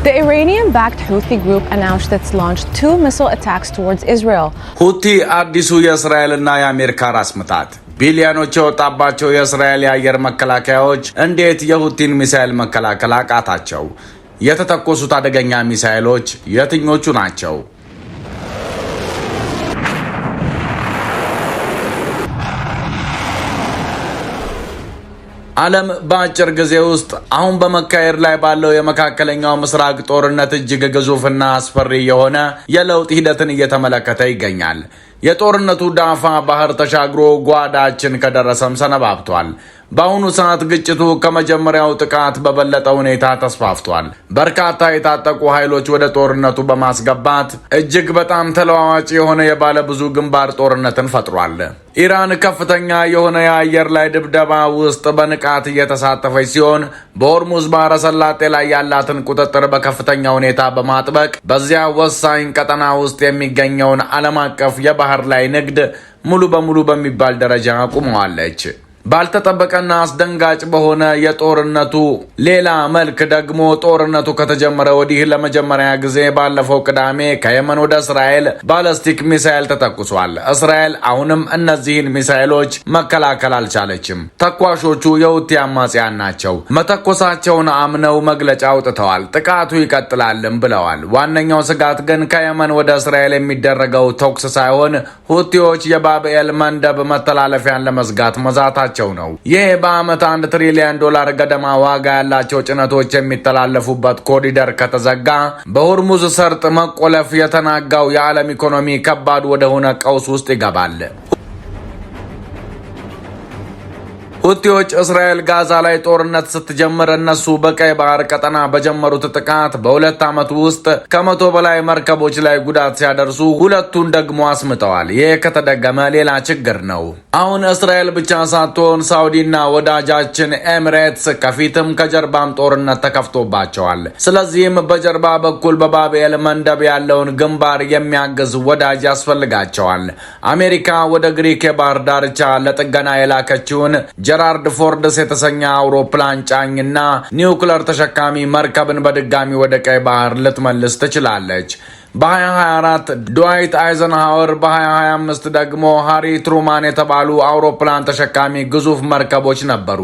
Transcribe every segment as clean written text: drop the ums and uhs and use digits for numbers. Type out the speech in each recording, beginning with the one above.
The Iranian-backed Houthi group announced it's launched 2 missile attacks towards Israel. ሁቲ አዲሱ የእስራኤልና የአሜሪካ ራስ ምታት ቢሊዮኖች የወጣባቸው የእስራኤል የአየር መከላከያዎች እንዴት የሁቲን ሚሳኤል መከላከል አቃታቸው? የተተኮሱት አደገኛ ሚሳኤሎች የትኞቹ ናቸው? ዓለም በአጭር ጊዜ ውስጥ አሁን በመካሄድ ላይ ባለው የመካከለኛው ምስራቅ ጦርነት እጅግ ግዙፍና አስፈሪ የሆነ የለውጥ ሂደትን እየተመለከተ ይገኛል። የጦርነቱ ዳፋ ባህር ተሻግሮ ጓዳችን ከደረሰም ሰነባብቷል። በአሁኑ ሰዓት ግጭቱ ከመጀመሪያው ጥቃት በበለጠ ሁኔታ ተስፋፍቷል። በርካታ የታጠቁ ኃይሎች ወደ ጦርነቱ በማስገባት እጅግ በጣም ተለዋዋጭ የሆነ የባለ ብዙ ግንባር ጦርነትን ፈጥሯል። ኢራን ከፍተኛ የሆነ የአየር ላይ ድብደባ ውስጥ በንቃት እየተሳተፈች ሲሆን በሆርሙዝ ባህረ ሰላጤ ላይ ያላትን ቁጥጥር በከፍተኛ ሁኔታ በማጥበቅ በዚያ ወሳኝ ቀጠና ውስጥ የሚገኘውን ዓለም አቀፍ የባህር ላይ ንግድ ሙሉ በሙሉ በሚባል ደረጃ አቁመዋለች። ባልተጠበቀና አስደንጋጭ በሆነ የጦርነቱ ሌላ መልክ ደግሞ ጦርነቱ ከተጀመረ ወዲህ ለመጀመሪያ ጊዜ ባለፈው ቅዳሜ ከየመን ወደ እስራኤል ባለስቲክ ሚሳኤል ተተኩሷል። እስራኤል አሁንም እነዚህን ሚሳኤሎች መከላከል አልቻለችም። ተኳሾቹ የሁቲ አማጽያን ናቸው። መተኮሳቸውን አምነው መግለጫ አውጥተዋል። ጥቃቱ ይቀጥላልም ብለዋል። ዋነኛው ስጋት ግን ከየመን ወደ እስራኤል የሚደረገው ተኩስ ሳይሆን ሁቲዎች የባብኤል መንደብ መተላለፊያን ለመዝጋት መዛታቸው ነው። ይህ በአመት $1 ትሪሊዮን ገደማ ዋጋ ያላቸው ጭነቶች የሚተላለፉበት ኮሪደር ከተዘጋ በሆርሙዝ ሰርጥ መቆለፍ የተናጋው የዓለም ኢኮኖሚ ከባድ ወደሆነ ቀውስ ውስጥ ይገባል። ሁቲዎች እስራኤል ጋዛ ላይ ጦርነት ስትጀምር እነሱ በቀይ ባህር ቀጠና በጀመሩት ጥቃት በ2 ዓመት ውስጥ ከ100 በላይ መርከቦች ላይ ጉዳት ሲያደርሱ ሁለቱን ደግሞ አስምጠዋል። ይህ ከተደገመ ሌላ ችግር ነው። አሁን እስራኤል ብቻ ሳትሆን ሳውዲና ወዳጃችን ኤሚሬትስ ከፊትም ከጀርባም ጦርነት ተከፍቶባቸዋል። ስለዚህም በጀርባ በኩል በባብኤል መንደብ ያለውን ግንባር የሚያግዝ ወዳጅ ያስፈልጋቸዋል። አሜሪካ ወደ ግሪክ የባህር ዳርቻ ለጥገና የላከችውን ጀራርድ ፎርድስ የተሰኘ አውሮፕላን ጫኝና ኒውክለር ተሸካሚ መርከብን በድጋሚ ወደ ቀይ ባህር ልትመልስ ትችላለች። በ2024 ድዋይት አይዘንሃወር በ2025 ደግሞ ሃሪ ትሩማን የተባሉ አውሮፕላን ተሸካሚ ግዙፍ መርከቦች ነበሩ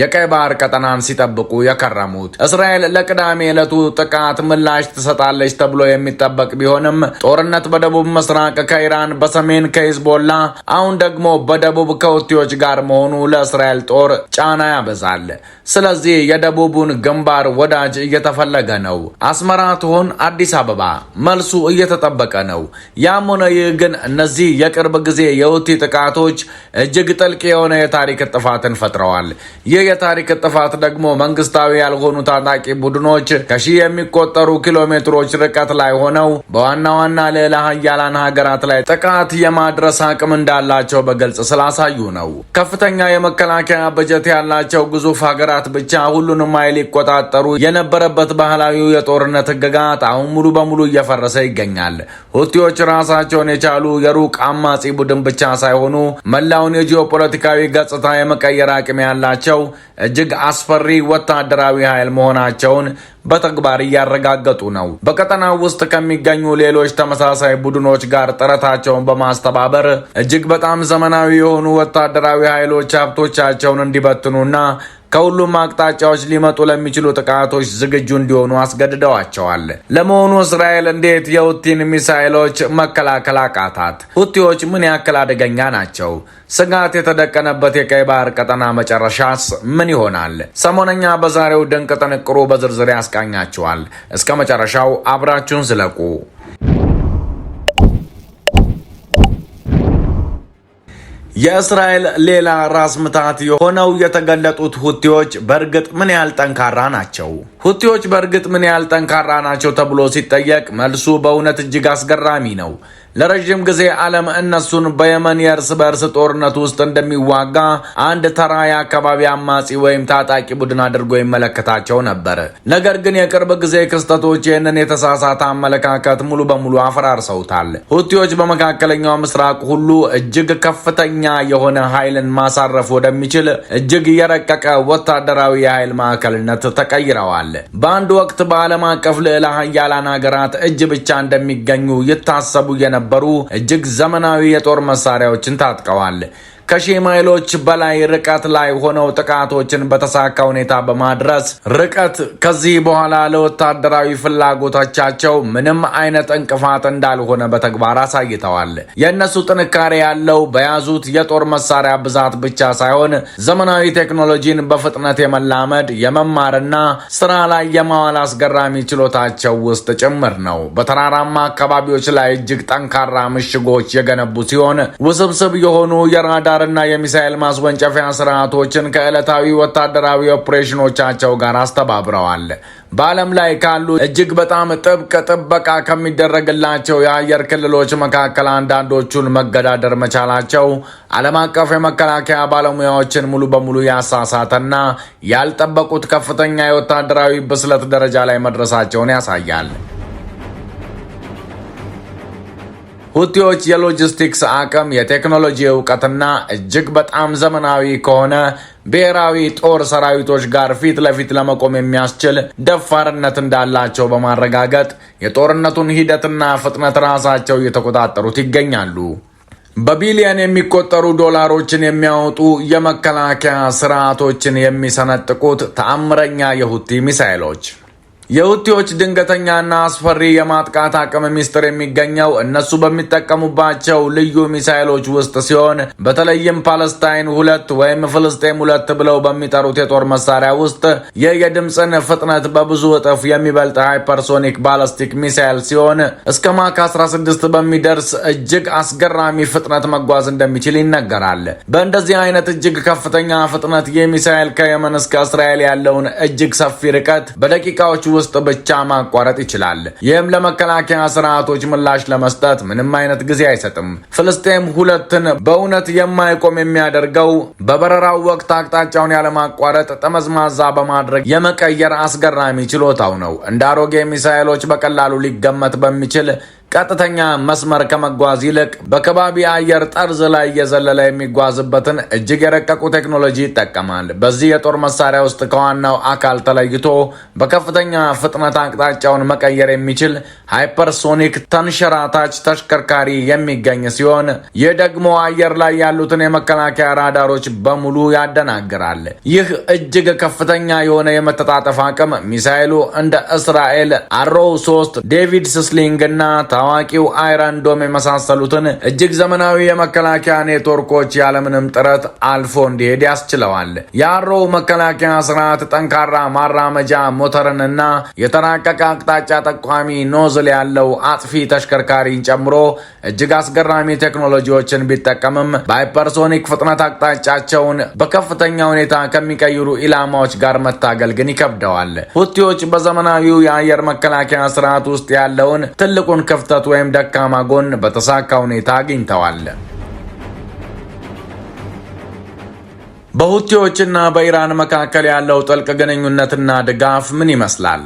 የቀይ ባህር ቀጠናን ሲጠብቁ የከረሙት። እስራኤል ለቅዳሜ ዕለቱ ጥቃት ምላሽ ትሰጣለች ተብሎ የሚጠበቅ ቢሆንም ጦርነት በደቡብ ምስራቅ ከኢራን፣ በሰሜን ከሂዝቦላ፣ አሁን ደግሞ በደቡብ ከሁቲዎች ጋር መሆኑ ለእስራኤል ጦር ጫና ያበዛል። ስለዚህ የደቡቡን ግንባር ወዳጅ እየተፈለገ ነው። አስመራ ትሆን አዲስ አበባ? መልሱ እየተጠበቀ ነው። ያም ሆነ ይህ ግን እነዚህ የቅርብ ጊዜ የሁቲ ጥቃቶች እጅግ ጥልቅ የሆነ የታሪክ ጥፋትን ፈጥረዋል። ይህ የታሪክ ጥፋት ደግሞ መንግስታዊ ያልሆኑ ታጣቂ ቡድኖች ከሺህ የሚቆጠሩ ኪሎ ሜትሮች ርቀት ላይ ሆነው በዋና ዋና ልዕለ ኃያላን ሀገራት ላይ ጥቃት የማድረስ አቅም እንዳላቸው በግልጽ ስላሳዩ ነው። ከፍተኛ የመከላከያ በጀት ያላቸው ግዙፍ ሀገራት ብቻ ሁሉንም ኃይል ይቆጣጠሩ የነበረበት ባህላዊው የጦርነት ህግጋት አሁን ሙሉ በሙሉ እየፈረሰ ይገኛል። ሁቲዎች ራሳቸውን የቻሉ የሩቅ አማጺ ቡድን ብቻ ሳይሆኑ መላውን የጂኦፖለቲካዊ ገጽታ የመቀየር አቅም ያላቸው እጅግ አስፈሪ ወታደራዊ ኃይል መሆናቸውን በተግባር እያረጋገጡ ነው። በቀጠናው ውስጥ ከሚገኙ ሌሎች ተመሳሳይ ቡድኖች ጋር ጥረታቸውን በማስተባበር እጅግ በጣም ዘመናዊ የሆኑ ወታደራዊ ኃይሎች ሀብቶቻቸውን እንዲበትኑና ከሁሉም አቅጣጫዎች ሊመጡ ለሚችሉ ጥቃቶች ዝግጁ እንዲሆኑ አስገድደዋቸዋል። ለመሆኑ እስራኤል እንዴት የሁቲን ሚሳኤሎች መከላከል አቃታት? ሁቲዎች ምን ያክል አደገኛ ናቸው? ስጋት የተደቀነበት የቀይ ባህር ቀጠና መጨረሻስ ምን ይሆናል? ሰሞነኛ በዛሬው ድንቅ ጥንቅሩ በዝርዝር ያስቃኛችኋል። እስከ መጨረሻው አብራችሁን ዝለቁ። የእስራኤል ሌላ ራስ ምታት የሆነው የተገለጡት ሁቲዎች በእርግጥ ምን ያህል ጠንካራ ናቸው? ሁቲዎች በእርግጥ ምን ያህል ጠንካራ ናቸው ተብሎ ሲጠየቅ መልሱ በእውነት እጅግ አስገራሚ ነው። ለረጅም ጊዜ ዓለም እነሱን በየመን የእርስ በእርስ ጦርነት ውስጥ እንደሚዋጋ አንድ ተራ የአካባቢ አማጺ ወይም ታጣቂ ቡድን አድርጎ ይመለከታቸው ነበር። ነገር ግን የቅርብ ጊዜ ክስተቶች ይህንን የተሳሳተ አመለካከት ሙሉ በሙሉ አፈራርሰውታል። ሁቲዎች በመካከለኛው ምስራቅ ሁሉ እጅግ ከፍተኛ የሆነ ኃይልን ማሳረፍ ወደሚችል እጅግ የረቀቀ ወታደራዊ የኃይል ማዕከልነት ተቀይረዋል። በአንድ ወቅት በዓለም አቀፍ ልዕለ ኃያላን ሀገራት እጅ ብቻ እንደሚገኙ ይታሰቡ የነበሩ እጅግ ዘመናዊ የጦር መሳሪያዎችን ታጥቀዋል። ከሺህ ማይሎች በላይ ርቀት ላይ ሆነው ጥቃቶችን በተሳካ ሁኔታ በማድረስ ርቀት ከዚህ በኋላ ለወታደራዊ ፍላጎቶቻቸው ምንም አይነት እንቅፋት እንዳልሆነ በተግባር አሳይተዋል። የእነሱ ጥንካሬ ያለው በያዙት የጦር መሳሪያ ብዛት ብቻ ሳይሆን ዘመናዊ ቴክኖሎጂን በፍጥነት የመላመድ የመማርና ስራ ላይ የማዋል አስገራሚ ችሎታቸው ውስጥ ጭምር ነው። በተራራማ አካባቢዎች ላይ እጅግ ጠንካራ ምሽጎች የገነቡ ሲሆን ውስብስብ የሆኑ የራዳር እና የሚሳኤል ማስወንጨፊያ ስርዓቶችን ከዕለታዊ ወታደራዊ ኦፕሬሽኖቻቸው ጋር አስተባብረዋል። በዓለም ላይ ካሉ እጅግ በጣም ጥብቅ ጥበቃ ከሚደረግላቸው የአየር ክልሎች መካከል አንዳንዶቹን መገዳደር መቻላቸው ዓለም አቀፍ የመከላከያ ባለሙያዎችን ሙሉ በሙሉ ያሳሳተና ያልጠበቁት ከፍተኛ የወታደራዊ ብስለት ደረጃ ላይ መድረሳቸውን ያሳያል። ሁቲዎች የሎጂስቲክስ አቅም፣ የቴክኖሎጂ እውቀትና እጅግ በጣም ዘመናዊ ከሆነ ብሔራዊ ጦር ሰራዊቶች ጋር ፊት ለፊት ለመቆም የሚያስችል ደፋርነት እንዳላቸው በማረጋገጥ የጦርነቱን ሂደትና ፍጥነት ራሳቸው እየተቆጣጠሩት ይገኛሉ። በቢሊየን የሚቆጠሩ ዶላሮችን የሚያወጡ የመከላከያ ስርዓቶችን የሚሰነጥቁት ተአምረኛ የሁቲ ሚሳኤሎች። የሁቲዎች ድንገተኛና አስፈሪ የማጥቃት አቅም ሚስጥር የሚገኘው እነሱ በሚጠቀሙባቸው ልዩ ሚሳኤሎች ውስጥ ሲሆን በተለይም ፓለስታይን 2 ወይም ፍልስጤም 2 ብለው በሚጠሩት የጦር መሳሪያ ውስጥ የድምፅን ፍጥነት በብዙ እጥፍ የሚበልጥ ሃይፐርሶኒክ ባላስቲክ ሚሳኤል ሲሆን እስከ ማክ 16 በሚደርስ እጅግ አስገራሚ ፍጥነት መጓዝ እንደሚችል ይነገራል። በእንደዚህ አይነት እጅግ ከፍተኛ ፍጥነት የሚሳኤል ከየመን እስከ እስራኤል ያለውን እጅግ ሰፊ ርቀት በደቂቃዎች ውስጥ ብቻ ማቋረጥ ይችላል። ይህም ለመከላከያ ስርዓቶች ምላሽ ለመስጠት ምንም አይነት ጊዜ አይሰጥም። ፍልስጤም 2ን በእውነት የማይቆም የሚያደርገው በበረራው ወቅት አቅጣጫውን ያለማቋረጥ ጠመዝማዛ በማድረግ የመቀየር አስገራሚ ችሎታው ነው። እንደ አሮጌ ሚሳኤሎች በቀላሉ ሊገመት በሚችል ቀጥተኛ መስመር ከመጓዝ ይልቅ በከባቢ አየር ጠርዝ ላይ እየዘለለ የሚጓዝበትን እጅግ የረቀቁ ቴክኖሎጂ ይጠቀማል። በዚህ የጦር መሳሪያ ውስጥ ከዋናው አካል ተለይቶ በከፍተኛ ፍጥነት አቅጣጫውን መቀየር የሚችል ሃይፐርሶኒክ ተንሸራታች ተሽከርካሪ የሚገኝ ሲሆን ይህ ደግሞ አየር ላይ ያሉትን የመከላከያ ራዳሮች በሙሉ ያደናግራል። ይህ እጅግ ከፍተኛ የሆነ የመተጣጠፍ አቅም ሚሳኤሉ እንደ እስራኤል አሮው 3 ዴቪድ ስሊንግ እና ታዋቂው አይረን ዶም የመሳሰሉትን እጅግ ዘመናዊ የመከላከያ ኔትወርኮች ያለምንም ጥረት አልፎ እንዲሄድ ያስችለዋል። የአሮው መከላከያ ስርዓት ጠንካራ ማራመጃ ሞተርንና የተራቀቀ አቅጣጫ ጠቋሚ ኖዝል ያለው አጥፊ ተሽከርካሪን ጨምሮ እጅግ አስገራሚ ቴክኖሎጂዎችን ቢጠቀምም በሃይፐርሶኒክ ፍጥነት አቅጣጫቸውን በከፍተኛ ሁኔታ ከሚቀይሩ ኢላማዎች ጋር መታገል ግን ይከብደዋል። ሁቲዎች በዘመናዊው የአየር መከላከያ ስርዓት ውስጥ ያለውን ትልቁን ክፍተት ወይም ደካማ ጎን በተሳካ ሁኔታ አግኝተዋል። በሁቲዎችና በኢራን መካከል ያለው ጥልቅ ግንኙነትና ድጋፍ ምን ይመስላል?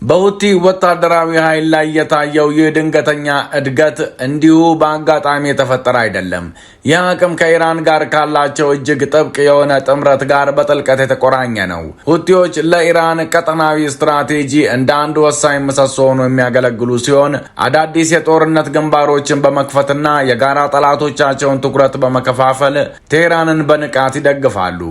በሁቲ ወታደራዊ ኃይል ላይ የታየው ይህ ድንገተኛ እድገት እንዲሁ በአጋጣሚ የተፈጠረ አይደለም። ይህ አቅም ከኢራን ጋር ካላቸው እጅግ ጥብቅ የሆነ ጥምረት ጋር በጥልቀት የተቆራኘ ነው። ሁቲዎች ለኢራን ቀጠናዊ ስትራቴጂ እንደ አንድ ወሳኝ ምሰሶ ሆኖ የሚያገለግሉ ሲሆን አዳዲስ የጦርነት ግንባሮችን በመክፈትና የጋራ ጠላቶቻቸውን ትኩረት በመከፋፈል ቴህራንን በንቃት ይደግፋሉ።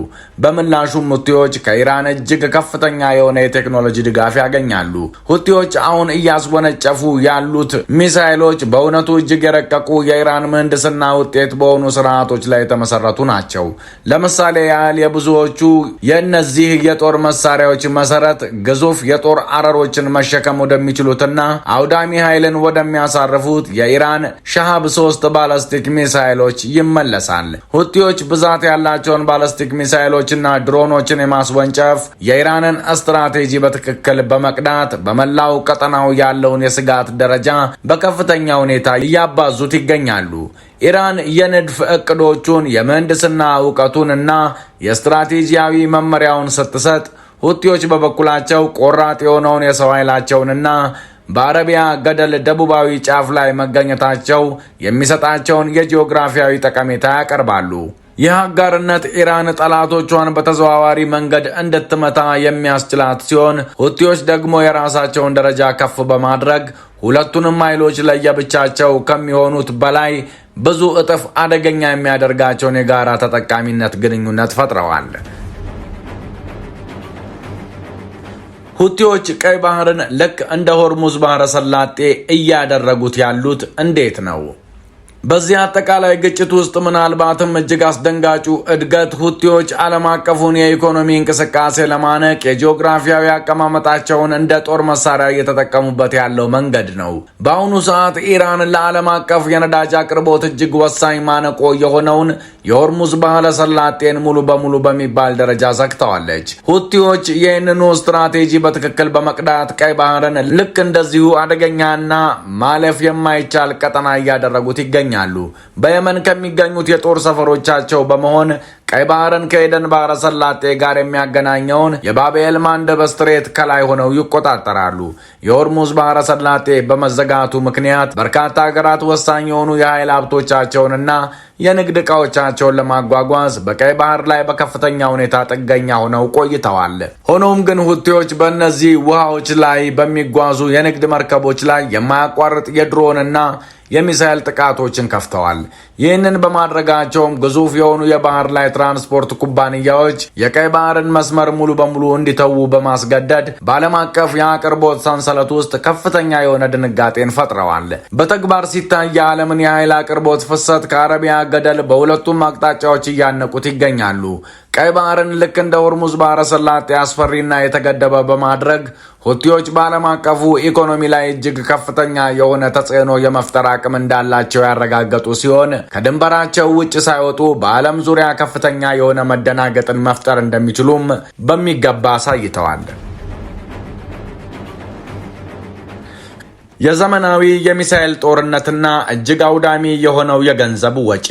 በምላሹም ሁቲዎች ከኢራን እጅግ ከፍተኛ የሆነ የቴክኖሎጂ ድጋፍ ያገኛሉ። ሁቲዎች አሁን እያስወነጨፉ ያሉት ሚሳኤሎች በእውነቱ እጅግ የረቀቁ የኢራን ምህንድስና ውጤት በሆኑ ስርዓቶች ላይ የተመሰረቱ ናቸው። ለምሳሌ ያህል የብዙዎቹ የእነዚህ የጦር መሳሪያዎች መሰረት ግዙፍ የጦር አረሮችን መሸከም ወደሚችሉትና አውዳሚ ኃይልን ወደሚያሳርፉት የኢራን ሻሃብ 3 ባላስቲክ ሚሳኤሎች ይመለሳል። ሁቲዎች ብዛት ያላቸውን ባላስቲክ ሚሳኤሎችና ድሮኖችን የማስወንጨፍ የኢራንን ስትራቴጂ በትክክል በመቅዳት ሀገራት በመላው ቀጠናው ያለውን የስጋት ደረጃ በከፍተኛ ሁኔታ እያባዙት ይገኛሉ። ኢራን የንድፍ እቅዶቹን የምህንድስና እውቀቱን እና የስትራቴጂያዊ መመሪያውን ስትሰጥ፣ ሁቲዎች በበኩላቸው ቆራጥ የሆነውን የሰው ኃይላቸውንና በአረቢያ ገደል ደቡባዊ ጫፍ ላይ መገኘታቸው የሚሰጣቸውን የጂኦግራፊያዊ ጠቀሜታ ያቀርባሉ። ይህ አጋርነት ኢራን ጠላቶቿን በተዘዋዋሪ መንገድ እንድትመታ የሚያስችላት ሲሆን፣ ሁቲዎች ደግሞ የራሳቸውን ደረጃ ከፍ በማድረግ ሁለቱንም ኃይሎች ለየብቻቸው ከሚሆኑት በላይ ብዙ እጥፍ አደገኛ የሚያደርጋቸውን የጋራ ተጠቃሚነት ግንኙነት ፈጥረዋል። ሁቲዎች ቀይ ባህርን ልክ እንደ ሆርሙዝ ባህረ ሰላጤ እያደረጉት ያሉት እንዴት ነው? በዚህ አጠቃላይ ግጭት ውስጥ ምናልባትም እጅግ አስደንጋጩ እድገት ሁቲዎች ዓለም አቀፉን የኢኮኖሚ እንቅስቃሴ ለማነቅ የጂኦግራፊያዊ አቀማመጣቸውን እንደ ጦር መሳሪያ እየተጠቀሙበት ያለው መንገድ ነው። በአሁኑ ሰዓት ኢራን ለዓለም አቀፍ የነዳጅ አቅርቦት እጅግ ወሳኝ ማነቆ የሆነውን የሆርሙዝ ባህረ ሰላጤን ሙሉ በሙሉ በሚባል ደረጃ ዘግተዋለች። ሁቲዎች ይህንኑ ስትራቴጂ በትክክል በመቅዳት ቀይ ባህርን ልክ እንደዚሁ አደገኛና ማለፍ የማይቻል ቀጠና እያደረጉት ይገኛል። በየመን ከሚገኙት የጦር ሰፈሮቻቸው በመሆን ቀይ ባህርን ከኤደን ባህረ ሰላጤ ጋር የሚያገናኘውን የባቤል ማንደብ ስትሬት ከላይ ሆነው ይቆጣጠራሉ። የሆርሙዝ ባህረ ሰላጤ በመዘጋቱ ምክንያት በርካታ ሀገራት ወሳኝ የሆኑ የኃይል ሀብቶቻቸውንና የንግድ ዕቃዎቻቸውን ለማጓጓዝ በቀይ ባህር ላይ በከፍተኛ ሁኔታ ጥገኛ ሆነው ቆይተዋል። ሆኖም ግን ሁቲዎች በእነዚህ ውሃዎች ላይ በሚጓዙ የንግድ መርከቦች ላይ የማያቋርጥ የድሮንና የሚሳኤል ጥቃቶችን ከፍተዋል። ይህንን በማድረጋቸውም ግዙፍ የሆኑ የባህር ላይ ትራንስፖርት ኩባንያዎች የቀይ ባህርን መስመር ሙሉ በሙሉ እንዲተዉ በማስገደድ በዓለም አቀፍ የአቅርቦት ሰንሰለት ውስጥ ከፍተኛ የሆነ ድንጋጤን ፈጥረዋል። በተግባር ሲታይ የዓለምን የኃይል አቅርቦት ፍሰት ከአረቢያ ገደል በሁለቱም አቅጣጫዎች እያነቁት ይገኛሉ። ቀይ ባህርን ልክ እንደ ሆርሙዝ ባህረ ሰላጤ አስፈሪና የተገደበ በማድረግ ሁቲዎች በዓለም አቀፉ ኢኮኖሚ ላይ እጅግ ከፍተኛ የሆነ ተጽዕኖ የመፍጠር አቅም እንዳላቸው ያረጋገጡ ሲሆን ከድንበራቸው ውጭ ሳይወጡ በዓለም ዙሪያ ከፍተኛ የሆነ መደናገጥን መፍጠር እንደሚችሉም በሚገባ አሳይተዋል። የዘመናዊ የሚሳኤል ጦርነትና እጅግ አውዳሚ የሆነው የገንዘብ ወጪ።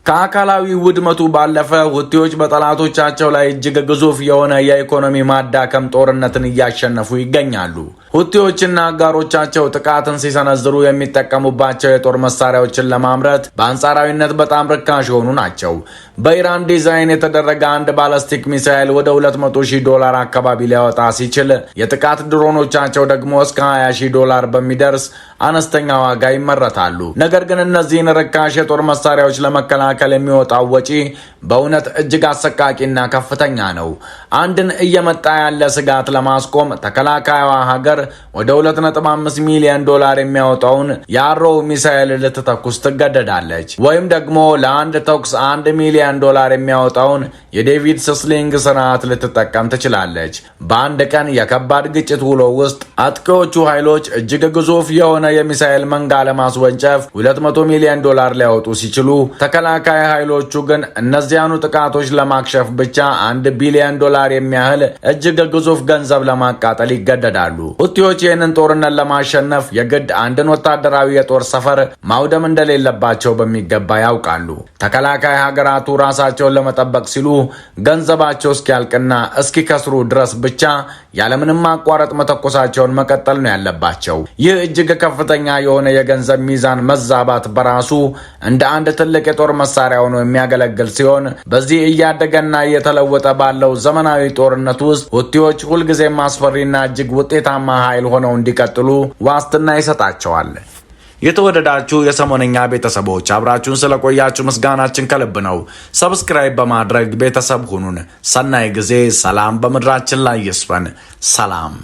ከአካላዊ ውድመቱ ባለፈ ሁቲዎች በጠላቶቻቸው ላይ እጅግ ግዙፍ የሆነ የኢኮኖሚ ማዳከም ጦርነትን እያሸነፉ ይገኛሉ። ሁቲዎችና አጋሮቻቸው ጥቃትን ሲሰነዝሩ የሚጠቀሙባቸው የጦር መሳሪያዎችን ለማምረት በአንጻራዊነት በጣም ርካሽ የሆኑ ናቸው። በኢራን ዲዛይን የተደረገ አንድ ባላስቲክ ሚሳኤል ወደ $200,000 አካባቢ ሊያወጣ ሲችል የጥቃት ድሮኖቻቸው ደግሞ እስከ $20,000 በሚደርስ አነስተኛ ዋጋ ይመረታሉ። ነገር ግን እነዚህን ርካሽ የጦር መሳሪያዎች ለመከላከል የሚወጣው ወጪ በእውነት እጅግ አሰቃቂና ከፍተኛ ነው። አንድን እየመጣ ያለ ስጋት ለማስቆም ተከላካይዋ ሀገር ወደ $2.5 ሚሊዮን የሚያወጣውን የአሮው ሚሳኤል ልትተኩስ ትገደዳለች። ወይም ደግሞ ለአንድ ተኩስ $1 ሚሊዮን የሚያወጣውን የዴቪድ ስሊንግ ስርዓት ልትጠቀም ትችላለች። በአንድ ቀን የከባድ ግጭት ውሎ ውስጥ አጥቂዎቹ ኃይሎች እጅግ ግዙፍ የሆነ የሚሳኤል መንጋ ለማስወንጨፍ $200 ሚሊዮን ሊያወጡ ሲችሉ፣ ተከላካይ ኃይሎቹ ግን እነዚያኑ ጥቃቶች ለማክሸፍ ብቻ $1 ቢሊዮን የሚያህል እጅግ ግዙፍ ገንዘብ ለማቃጠል ይገደዳሉ። ሁቲዎች ይህንን ጦርነት ለማሸነፍ የግድ አንድን ወታደራዊ የጦር ሰፈር ማውደም እንደሌለባቸው በሚገባ ያውቃሉ። ተከላካይ ሀገራቱ ራሳቸውን ለመጠበቅ ሲሉ ገንዘባቸው እስኪያልቅና እስኪከስሩ ድረስ ብቻ ያለምንም ማቋረጥ መተኮሳቸውን መቀጠል ነው ያለባቸው። ይህ እጅግ ከፍተኛ የሆነ የገንዘብ ሚዛን መዛባት በራሱ እንደ አንድ ትልቅ የጦር መሳሪያ ሆኖ የሚያገለግል ሲሆን በዚህ እያደገና እየተለወጠ ባለው ዘመናዊ ጦርነት ውስጥ ሁቲዎች ሁልጊዜም አስፈሪና እጅግ ውጤታማ ኃይል ሆነው እንዲቀጥሉ ዋስትና ይሰጣቸዋል። የተወደዳችሁ የሰሞነኛ ቤተሰቦች አብራችሁን ስለቆያችሁ ምስጋናችን ከልብ ነው። ሰብስክራይብ በማድረግ ቤተሰብ ሁኑን። ሰናይ ጊዜ። ሰላም በምድራችን ላይ ይስፈን። ሰላም